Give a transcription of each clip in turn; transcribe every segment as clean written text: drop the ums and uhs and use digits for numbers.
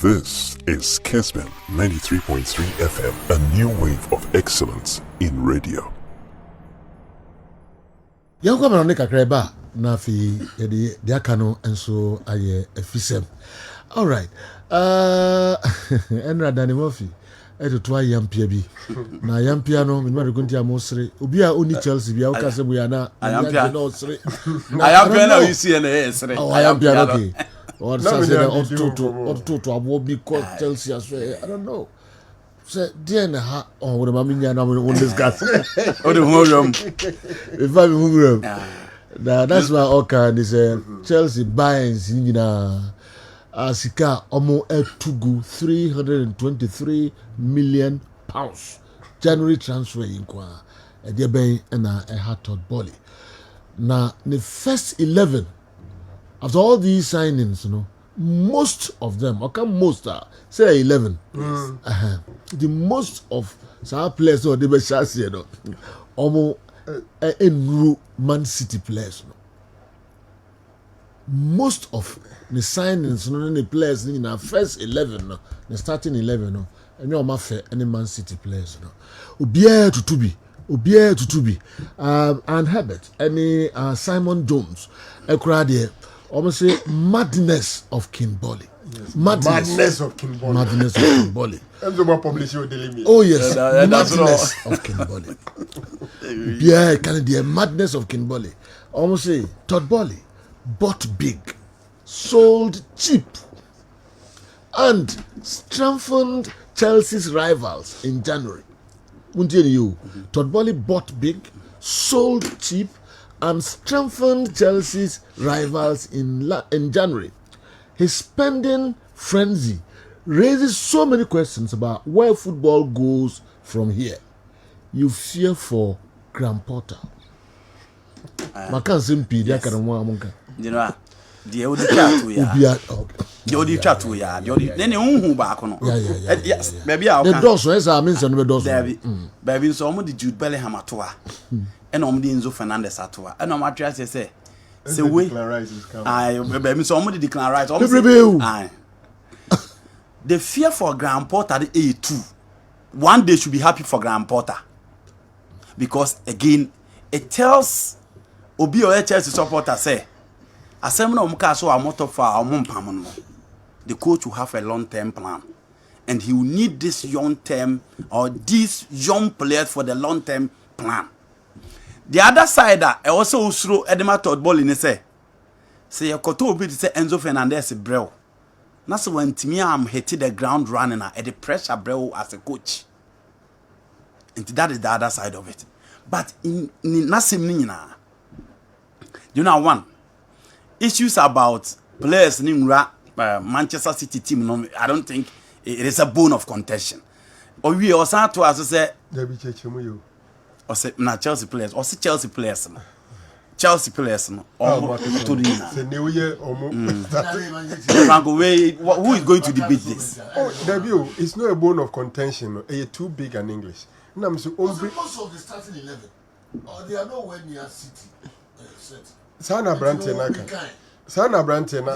This is Kessben 93.3 FM, a new wave of excellence in radio. Yanko manone kakreba na fi edi diakano enso aye efisem. All right. Enra Dani Murphy eto yampia bi. Na yampia no me ma rekunti amosre. Obi a oni Chelsea bia o ka se bu ya na yampia no osre. Ayampia na you see na esre. Ayampia okay. Or say up to abo bi call Chelsea as well. I don't know. Say dear na ha on we ma minya na we discuss. O de horum. If I be now that's why Oka is Chelsea buys nyina asika omo etugu 323 million pounds January transfer inkwa e de ben na e hat Bolly. Now the first 11 after all these signings, you know, most of them, most are say 11. The most of some players or the best chance, you know, almost in Man City players. You know. Most of the signings, you know, the players in our first 11, no, the starting 11, no, and you're my fair any Man City players, you know. Ubie to and Herbert, any Simon Jones, a crowd here. Almost say madness of King Bolly. Yes. Madness of King Bolly. Madness of King Bolly. Oh yes, madness of King Bolly. Yeah, kind of the madness of King Bolly. Almost say Todd Bolly bought big, sold cheap, and strengthened Chelsea's rivals in January. Todd Bolly bought big, sold cheap, and strengthened Chelsea's rivals in January. His spending frenzy raises so many questions about where football goes from here. You fear for Graham Potter. You know, the old chat we are. The old chat we are. Then you back on. Yes, baby. The doors, as I mentioned, the doors. Baby, so much did Jude Bellingham atoa. And Enzo Fernandez atoa. And my try say we baby somebody declare right. The fear for Graham Potter the A2. One day should be happy for Graham Potter. Because again, it tells Obi or Chelsea supporter say asem na omka so amoto for omompam. The coach will have a long-term plan. And he will need this young-term or these young players for the long-term plan. The other side, I also throw Edema Todd Ball in say you koto obi to say Enzo Fernandez brew. That's when Timmy am hitting the ground running at the pressure brew as a coach. And that is the other side of it. But in Nasim you know one issues about players in Manchester City team. I don't think it is a bone of contention. Or we also to as say or say na Chelsea players or say Chelsea players no Chelsea players no or to the new year or who is going to debate this? Oh, debut, it's not a bone of contention. It's too big an English. No, so most of the starting 11 they are nowhere near City. Sana Brantenaka. Sana Brantena.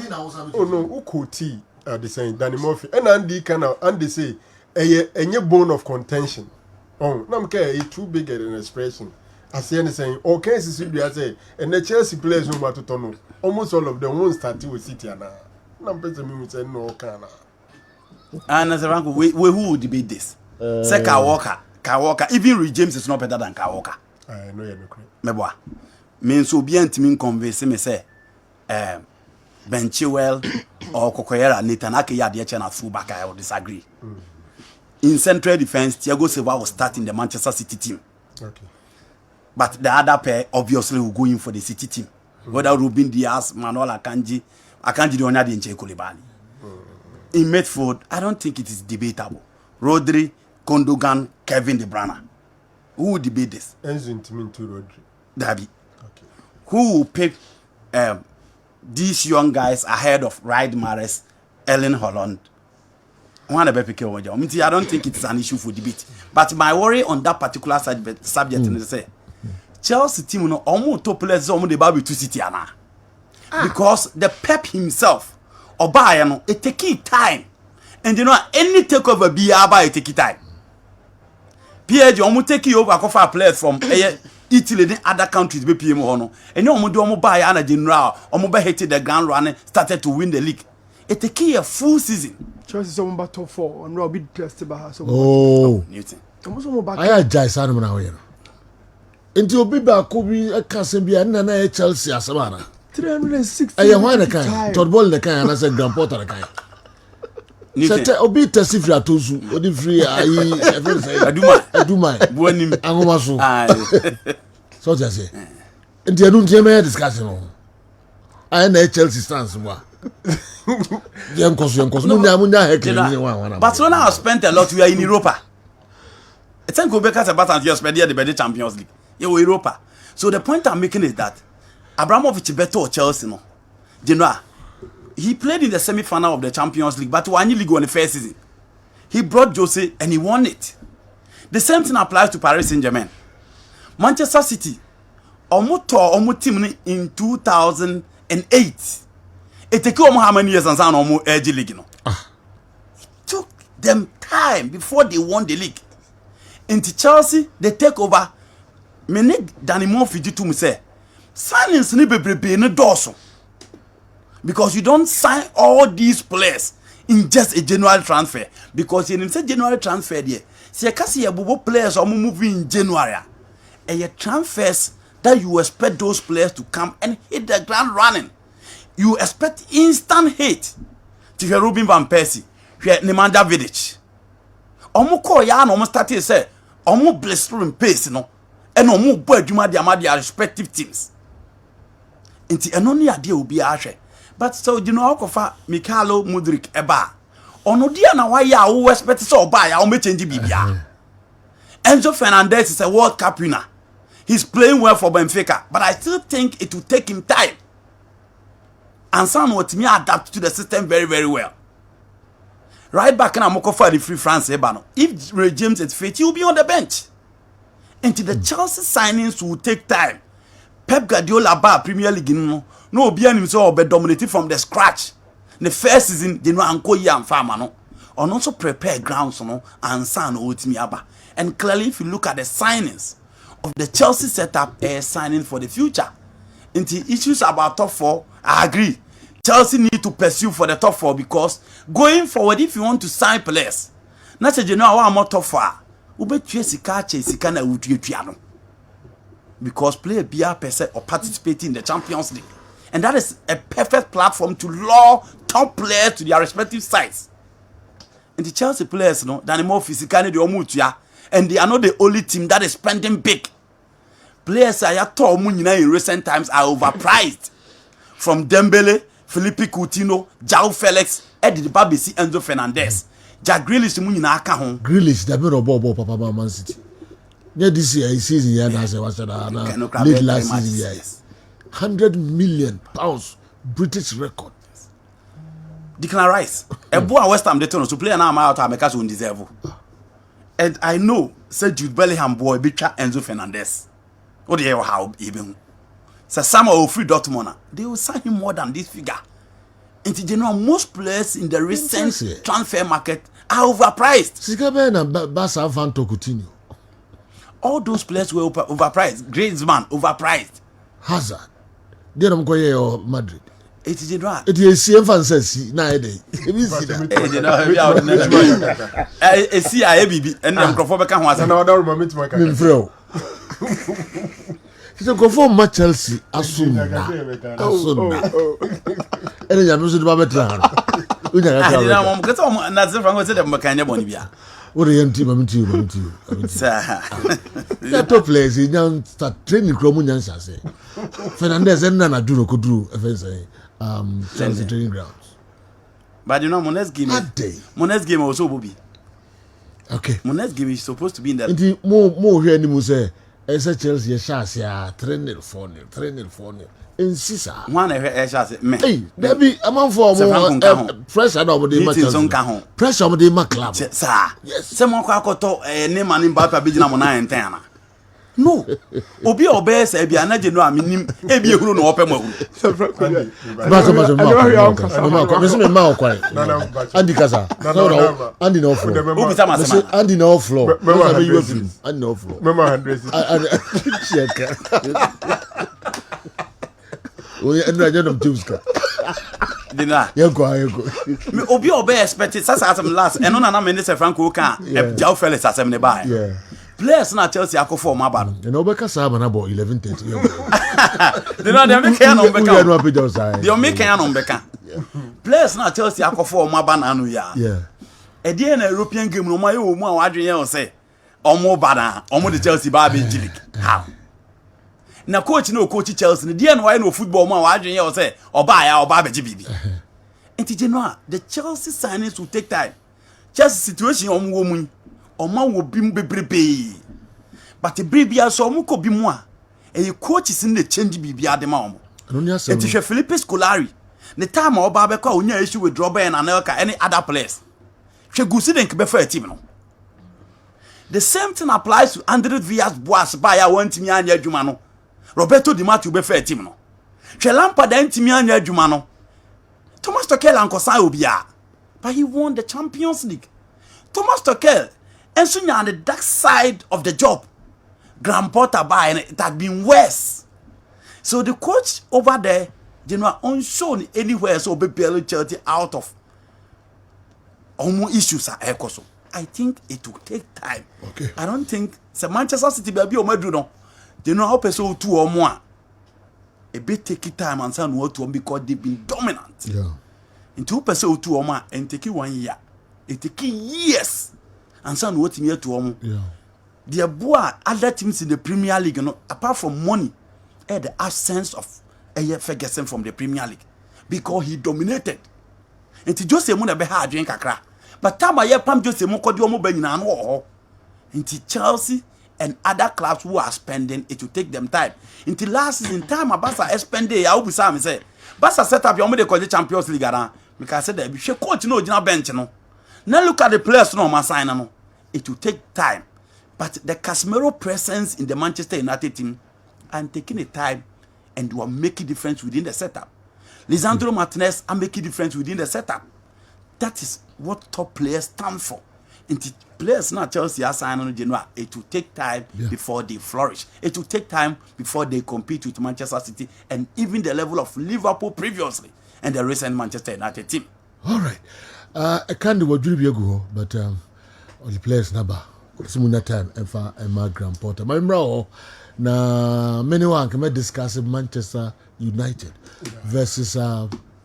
Oh no, Ukoti the same Danny Murphy and Andy Kerm and they say a bone of contention. Oh, no, it's too big an expression. I say anything. Okay, I say, and the Chelsea players no matter to know. Almost all of them won't start with City and no person say no can. And as a rank, we who would debate this? Say Walker. Even Reece James is not better than Walker. I know you're not correct. Meboa. Means so bien to me convince me say, Ben Chilwell or Kokoyera Nathan Ake the China fullback. I will disagree. In central defense, Thiago Silva will start in the Manchester City team. Okay. But the other pair obviously will go in for the City team. Whether Ruben Diaz, Manuel Akanji the owner in Koulibaly. In midfield, I don't think it is debatable. Rodri, Gundogan, Kevin De Bruyne. Who will debate this? Enzo Intimin to Rodri. Dabi. Okay. Who will pick these young guys ahead of Riyad Mahrez, Erling Haaland? I don't think it's an issue for debate. But my worry on that particular subject is say Chelsea team no almost top players almost the Baby to City because the Pep himself or Bayern it take time And you know, any takeover be about take time. PSG omo take over kofa players from Italy and other countries be PM hono. And you omo do omo buy ana general, omo be hit the ground running, started to win the league. It take a full season. Chelsea some about top 4 and Robbie tested by so. Oh, Newton. I jai sana mna hoye. Nti obi ba ko bi aka se bia na Chelsea asabana. 360. Aye hwan na kan? Todd Ball na kan na se Grand Porter na kan. Sete obi tesi free atozu, odi free ayi every say Aduma. Buanim Angoma so. So just say. Nti anu nti me discussion no. Aye na Chelsea stands wa. Yankoso munya hekele ni wan. Barcelona has spent a lot. We are in Europa. It's time go back at about you spend the Champions League. You Europa. So the point I'm making is that Abramovich better Chelsea no. You know, he played in the semi-final of the Champions League, but won the league on the first season. He brought Jose and he won it. The same thing applies to Paris Saint-Germain. Manchester City, almost team in 2008. It took them how many years and some almost edge league, you know. It took them time before they won the league. Into Chelsea, they take over. Many Danny Murphy to me say, signings ni bebrebe ne doso. Because you don't sign all these players in just a January transfer. Because you say January transfer there. See, kasi ya bubo players are moving in January. And your transfers that you expect those players to come and hit the ground running. You expect instant hit to hear Ruben Van Persie, hear Nemanja Vidic. Omo call ya no omo start say omo blistering pace no, and omo bo adwuma dia respective teams. Inti eno ne ade obi ahwe. But so you know akofa Mikhailo Mudryk eba. Ono dia na wa ya wo expect say oba ya o me change bibia. Enzo Fernandez is a World Cup winner. He's playing well for Benfica, but I still think it will take him time. And some what me adapt to the system very, very well. Right back in Amoko for the free France Ebano. If Ray James is fit, he will be on the bench. Until the Chelsea signings will take time. Pep Guardiola bar Premier League no be himself be dominated from the scratch. The first season they no anko ya and farmer no. And also prepare grounds no and san ultimi aba. And clearly if you look at the signings of the Chelsea setup, a signing for the future. Into issues about top 4, I agree. Chelsea need to pursue for the top 4 because going forward, if you want to sign players, not say you know how more top 4, because play a BR per se or participate in the Champions League, and that is a perfect platform to lure top players to their respective sides. And the Chelsea players, no, they're more physically the omutia, and they are not the only team that is spending big. Players in recent times are overpriced. From Dembele, Felipe Coutinho, João Felix, Eddie Babisi, Enzo Fernandez. Jack Grealish munina aka hon. Grealish that been bobo papa Man City. Yeah, this year season here na say was late last season year. £100 million British record. Declan Rice. Ebo West Ham they turn to play now am out America so deserve. And I know Sir Jude Bellingham boy betra Enzo Fernandez. What do you how even? So some of free Dortmund, they will sign him more than this figure. In general, most players in the recent transfer market are overpriced. All those players were overpriced. Griezmann overpriced. Hazard, they don't go here Madrid. It is general. It is CM fancy nowadays. See, I baby, and I'm Crawford was another moment. He's a go for much Chelsea as soon as and then I'm not better. What a young team, I'm to you. Top players, he now start training Cromunians. Say Fernandez and Nana do could do Chelsea training grounds. But you know, Mones game also will be okay. Mones game is supposed to be in that. And more here, you say. Esa Chelsea Shasia 3-4 in Sisa. One Shasia me. Hey, there be among for pressure over the match. Pressure over the club. Sir. Yes. Someone quack to name and Mbappa Bijina Mona and Tana. No. Obi obey say bia na je no aminim e bi ehuru no opem ahuru. Andy Kasa. Andy no floor. Obi ta masema. Andy no floor. Andy no floor. Mama 100. Check. We enu ajeno mtuska. Dina. Yego. Me obi obey expect sasa asem last eno na me ne se Franco kan Jao Felix asem ne ba. Yeah. Players na Chelsea akofo ma ba no. And Obeka Saba na bo 11:30. Dina dem make ya no Obeka. No appeal outside. Dem make ya no Obeka. Players na Chelsea akofo ma ba na no ya. Yeah. E dey na European game no ma ye o mu a wadwen ye o say omo ba na omo de Chelsea ba be league. How? Na coach no coach Chelsea no dey na why no football mu a wadwen ye o say oba ya oba be bibi. Enti general the Chelsea signings will take time. Chelsea situation omo wo mu Oma wo bim bebrebe. But the bribia so omo ko bimu a e coach is in the change bibia de ma omo. Enti hwe Philippe Scolari. The time oba be kwa onya issue with Robert and Anelka any other players. Hwe gusi den ke be fa team no. The same thing applies to Andre Villas-Boas ba ya wantimi anya adwuma no. Roberto Di Matteo be fa team no. Hwe Lampard antimi anya adwuma no. Thomas Tuchel ankosan obia. But he won the Champions League. Thomas Tuchel and so on the dark side of the job, Graham Potter by and it had been worse. So the coach over there, not unshown anywhere, so be barely Chelsea out of almost issues are echoes. I think it will take time. Okay. I don't think the Manchester City will be on Madrid. They know how person 2 or more. A bit take time and some what to because they've been dominant. Yeah. In 2% 2 or more and take it 1 year. It take years. And some what me to Yeah. The boy other teams in the Premier League, you know, apart from money, the absence of Ferguson from the Premier League because he dominated. And to just say mo na be hard drink akra. But time I pam just say mo kodi omo ba nyina no. Into Chelsea and other clubs who are spending, it will take them time. Until last season time Barca spending, I will say Barca set up your the Champions League around because I said that she coach no jina bench no. Now look at the players no man sign no. It will take time. But the Casemiro presence in the Manchester United team and taking the time and will make a difference within the setup. Lisandro Martinez are making a difference within the setup. That is what top players stand for. And players now Chelsea are signing on Genoa. It will take time before they flourish. It will take time before they compete with Manchester City and even the level of Liverpool previously and the recent Manchester United team. All right. I can't do what you go, but all the players number. Simuna time and my Graham Potter. My bro, na many one can discuss Manchester United versus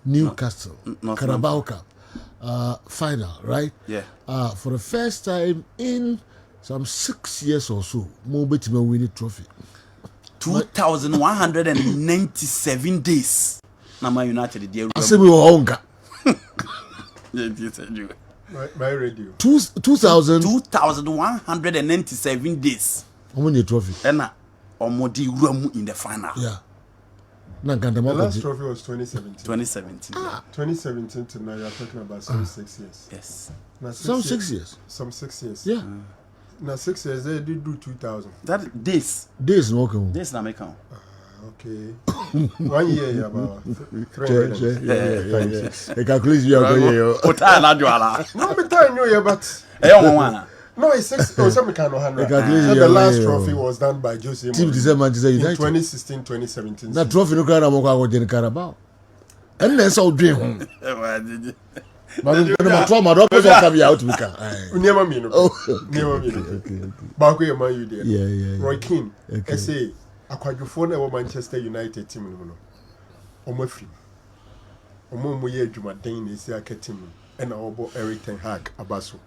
Newcastle Carabao Cup final, right? Yeah. For the first time in some 6 years or so, Mobet may win the trophy. 2,197 days. Nama United. I say we were hunger. My radio. 2,197 days. How many trophy? Ena omodi uramu in the final. Yeah. The last trophy was 2017. 2017. 2017 to now you're talking about some 6 years. Yes. Now, Some 6 years. Some 6 years. Yeah. Now 6 years they did do 2000. That days. Days no come. Days na make am. Okay. 1 year yeah, about 300. Yeah. The calculation you are going here. Ota na juala. No, me tell you, but no, it's 6. Oh, some kind of 100. The last trophy was done by Jose Team Manchester United in 2016, 2017. That trophy no carry amoko go den Carabao. And then so dream. But no trauma don't come out we can. Never me no. Never me. Okay. Back where man you there. Yeah. Roy Keane. Okay. Say akwadwofo na Manchester United team no. Omo fi. Omo ye adwumaden na esi aka team no. Na obo Eric ten Hag abaso.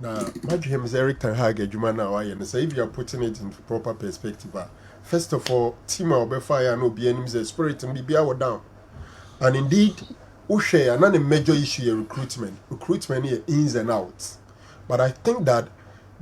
Now, him is Eric ten Hag adwuma na why na say if you are putting it in proper perspective. First of all, team will fire no be enemies spirit and be our down. And indeed, Ushe another major issue is recruitment. Recruitment here ins and outs. But I think that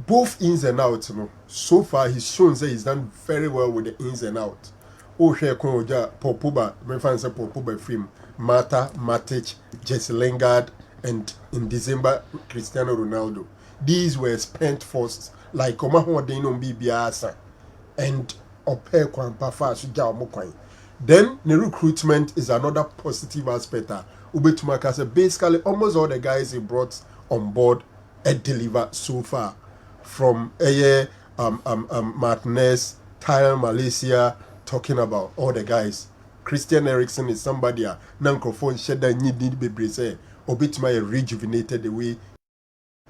both ins and outs, so far he's shown that he's done very well with the ins and outs. Ushe Konja, Popuba, Mefansa Popuba film, Mata, Matic, Jesse Lingard, and in December, Cristiano Ronaldo. These were spent first, like Omaho Denon Bibiasa. and ope kwan pa fa so ja omo kwan. Then the recruitment is another positive aspect. Ubetumaka said basically almost all the guys he brought on board and deliver so far, from Martinez, Tyler Malaysia, talking about all the guys. Christian Eriksen is somebody Nankrofon Sheda need be say Obituma rejuvenated the way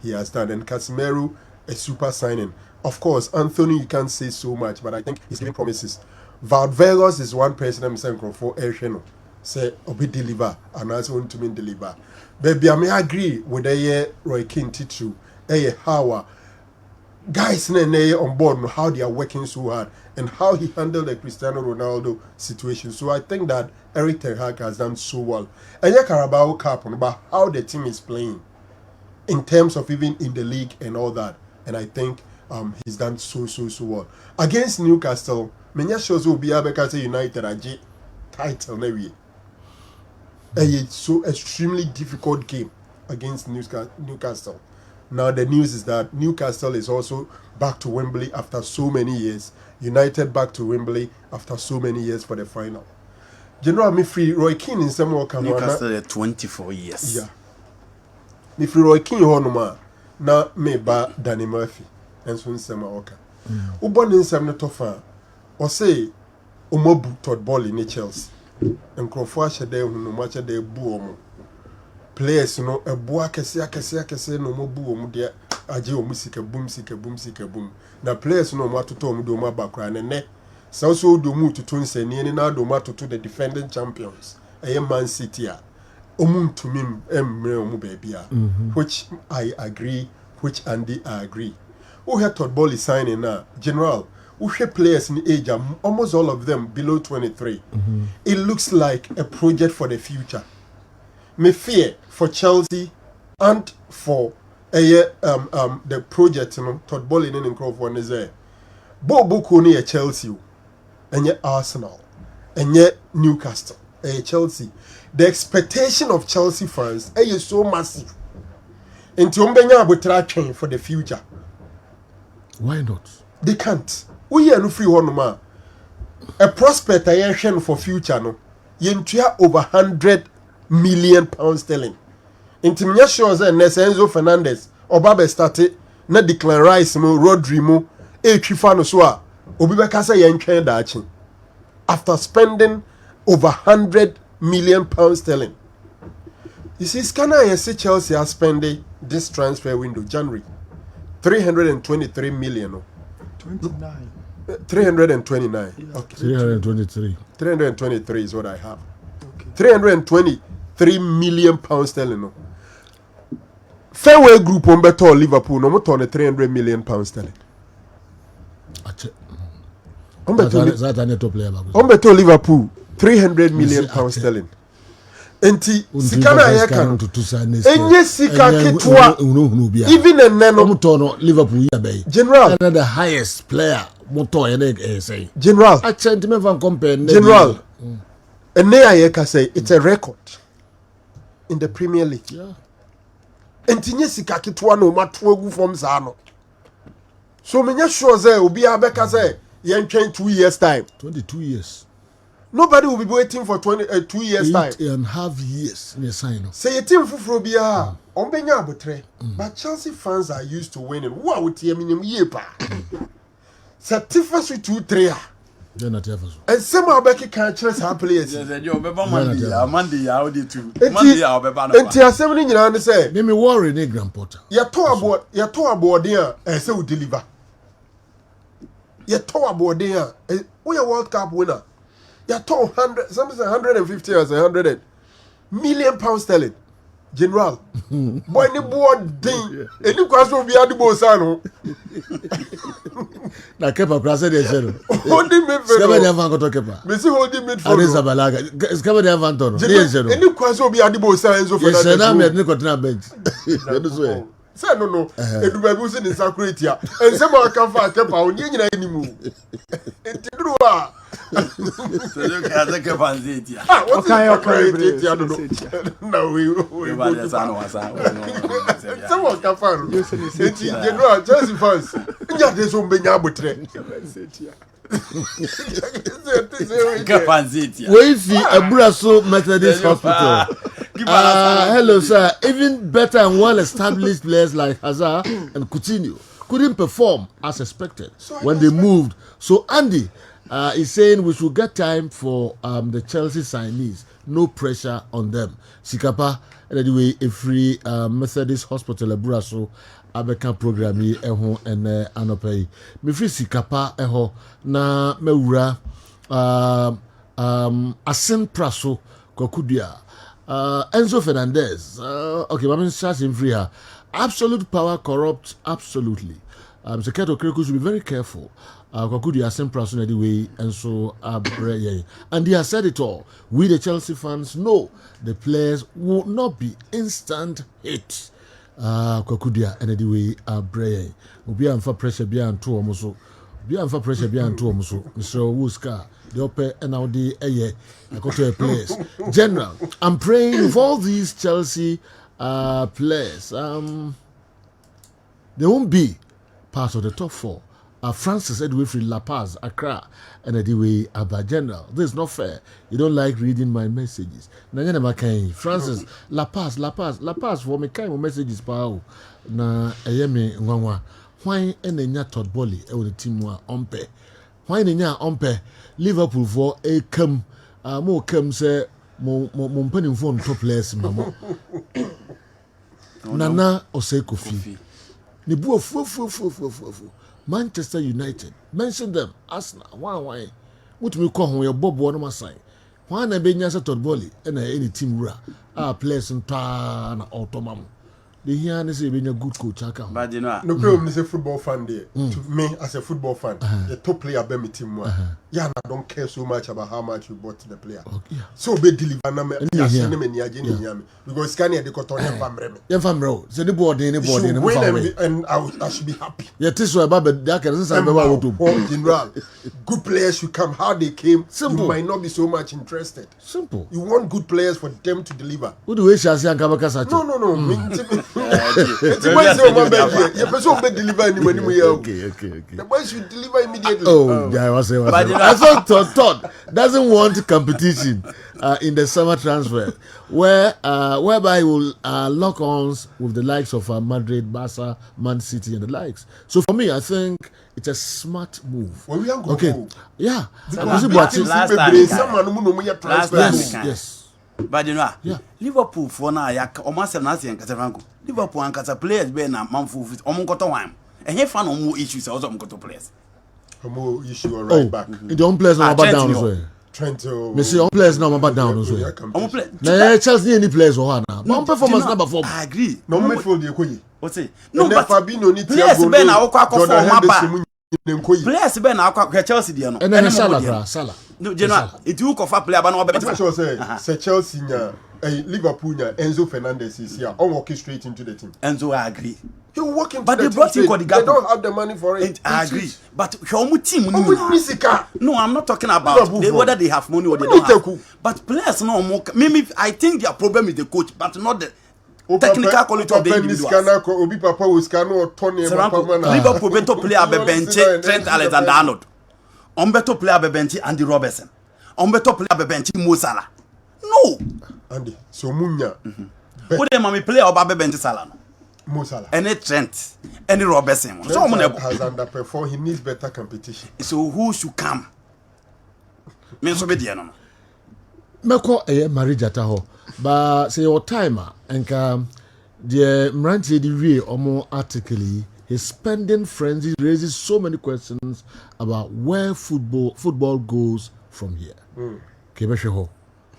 he has done, and Casemiro a super signing. Of course, Anthony you can't say so much, but I think he's giving promises. Valvelos is one person I'm saying for Ersheno. Say Obi deliver and also want to mean deliver. Baby, I may agree with the Roy Keane Titu, how guys on board how they are working so hard and how he handled the Cristiano Ronaldo situation. So I think that Eric Ten Hag has done so well. And yeah, Carabao Cup about how the team is playing in terms of even in the league and all that. And I think he's done so well. Against Newcastle, many shows will be because United are title maybe. It's so extremely difficult game against Newcastle. Now the news is that Newcastle is also back to Wembley after so many years. United back to Wembley after so many years for the final. General Mifri Roy Keane in some way Newcastle 24 years. Yeah. Mifri Roy Keane honoma na me ba Danny Murphy and so nsema oka. Ubon nsem no tofa. O say omobu Todd Ball in Chelsea. Nkrofo ahede hu no macha de bu omo. Players no ebu akese no mobu omo de aje omo sika boom. Na players no matoto omo do mabakra ne so do mu tutu nsani ni na do matoto the defending champions. Man City a omo tumim emre omo baby a. Which I agree, which Andy I agree. Who had Todd Ball signing now? General who players in age, almost all of them below 23. It looks like a project for the future. Me fear for Chelsea and for the project, Todd Ball in Crawford is there. Bobo Kone a Chelsea, and yet Arsenal, and yet Newcastle, Chelsea. The expectation of Chelsea fans is so massive. And Tombenya will try train for the future. Why not? They can't. We are no free one man. A prospect I am for future no. Yentua over £100 million sterling. Intimia shows and Enzo Fernandez Obabe started na Declan Rice mo Rodri mo Chifano soa Obibeka say yentwa dachi. After spending over £100 million sterling. You see, Scanner and say Chelsea are spending this transfer window January 323 million. 29. 329. Yeah. Okay. 323. 323 is what I have. Okay. 323 million pounds sterling. No. Fairway Group on better Liverpool no more 300 million pounds sterling. On better Liverpool 300 million pounds sterling. Enti sikana yeka enye sika ketwa even a nano mutono Liverpool yabe General the highest player moto ene say General I can't even compare General ene ayeka say it's a record in the Premier League. Yeah. Enti nye sika ketwa no mato agu from sa no. So menya sure say obi abeka say yen 2 years time 22 years. Nobody will be waiting for 2 years time. 8.5 years in a sign. Say a team for Bia, on Benya Butre. But Chelsea fans are used to winning. What would you mean? Yepa. Satifas with 2-3. And some of Becky can't trust her players. Monday, how did you? And Tia 17 years say, Let me worry, Negram Potter. You're to aboard there, and so deliver. You're to aboard there, and we are World Cup winner. You're told 150 or 100 million pounds sterling. General. Boy, any board ding. Any question will be at the Bosano. Na Kepa Prasa de Zero. Holding me for Skaba de Avanto Kepa. Messi holding me for Areza Balaga. Skaba de Avanto. Any question will be at the Bosano. Yes, and I'm at Nicotina bench. Say no. Edu baby say in sacred here. And some of can fa Kepa on nyina animu. Entidruwa. So you can take a fancy here. What no, we someone can find. General Chelsea fans. There's some Benya Butre. Wait, see, Abraso Methodist Hospital. Hello, sir. Even better and well-established players like Hazard and Coutinho couldn't perform as expected when they moved. So Andy is saying we should get time for the Chelsea signees. No pressure on them. Sikapa, anyway, a free Methodist Hospital Abraso abeka program yi eho ene anopai. Me free Sikapa eho na mewura Asen Praso Kokudia. Enzo Fernandez. Okay, I'm in free her. Absolute power corrupts absolutely. Seketo Kreku should be very careful. Kokudia Asen Praso anyway, and so and he has said it all. We the Chelsea fans know the players will not be instant hits. Kokudia anyway, Bray. Ubi amfa pressure beyond two almost. Be amfa pressure beyond two almost. Mr. Wuska. The upper and now the I go to a place. General, I'm praying for all these Chelsea players. They won't be part of the top four. Francis Edwifrey La Paz, Accra, and anyway, Abba General. This is not fair. You don't like reading my messages. Francis La Paz for me kind of messages pao. Na ayeme ngwa. Why enenya Todd Bolly the team wa ompe. Why enya ompe Liverpool for a come more come say mo penny phone top players mama. Nana Ose Kofi. Ni bu fu. Manchester United. Mention them. Arsenal. Why? What we call when your Bob one sign. Why na be nyasa Todd Bolly and any team ra. Players in na automam. The here is a good coach. But you know, no problem is a football fan there. To me, as a football fan, the top player be my team. Yeah, I don't care so much about how much you bought the player. Okay. So be deliver na me. Because Scania the cotton family. Yeah, family. So the board, and I should be happy. Yeah, this way about that can say general. Good players should come. How they came, simple. You might not be so much interested. Simple. You want good players for them to deliver. Who do we shall see and Kabaka? No. It's the person will deliver anywhere. Okay. The boys should deliver immediately. Oh, yeah, I was saying. I thought Todd doesn't want competition in the summer transfer, whereby he will lock ons with the likes of Madrid, Barca, Man City, and the likes. So for me, I think it's a smart move. Well, we are going okay. Yeah. Yes. But you know, yeah. Liverpool for now, almost an Asian Casavango. Liverpool and Casa players being a month with Omonkotoam. And he found more issues also on Koto players. More issue right back. You don't play no about down as well. Trento. Me see on players now about down as well. Now Chelsea any players or now. One performance number 4. I agree. No midfield you koyi. What's it? No, but Fabinho need players ben na okwa for mapa. Koyi. Players ben na okwa Chelsea dia no. And then Salah. No, general, it you cover player but no better. Sure say Chelsea nya Liverpool nya Enzo Fernandez is here. All walking straight into the team. Enzo I agree. He will walk into but the they brought him. They don't have the money for it. I agree. But your team no, I'm not talking about whether they have money or they don't have. But players no more. Maybe I think their problem is the coach, but not the technical quality of the individuals. Obi Papa was Scano or Tony Liverpool better player be bench Trent Alexander-Arnold. Better player be bench Andy Robertson. Better player be bench Mo Salah. No. Andy, so Munya. Who the mommy player or be bench Salah? Mo Salah. Any Trent, any Robertson. So has underperformed. He needs better competition. So who should come? Me so be there no. Meko marriage ataho. But say your timer and the Mranti di way omo article his spending frenzy raises so many questions about where football goes from here. Kebesheho.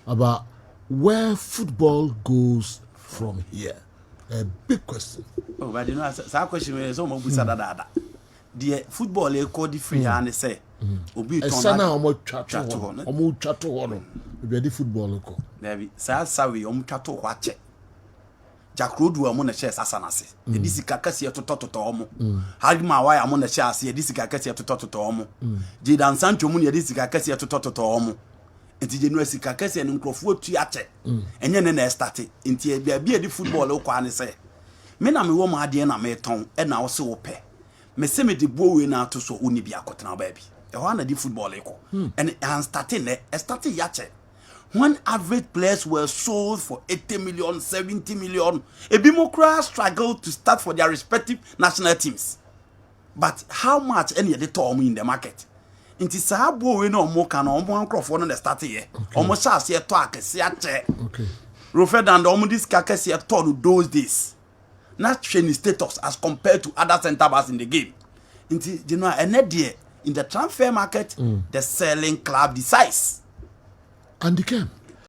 About where football goes from here. A big question. Oh, but you know, that question is almost that. The football is called the free and say, Obi Sana almost chato one. Maybe the football ko. Maybe sorry, chato watch. Jack Road were among the chairs as an assist. This is Kakasi to Totomo. Hagma, why among the chairs here, this is Kakasi to Totomo. Jidan Sancho Munia, this is Kakasi to Totomo. And the University Kakasi and Uncroft Tiate. And then started into the football local say. Men am a woman had the end of my tongue, and now so pay. Me semi the boy now to so unibia cotton baby. one of the football and starting yache. When average players were sold for 80 million, 70 million, Ebimokra struggled to start for their respective national teams. But how much any of the term in the market? Inti sabo we no mo kan omo ankrofo no start here. Omo sha se to akese ache. Okay. Rofed and omo this akese to those days. Not training status as compared to other center backs in the game. Inti you know in the transfer market the selling club decides. Andy Kerm.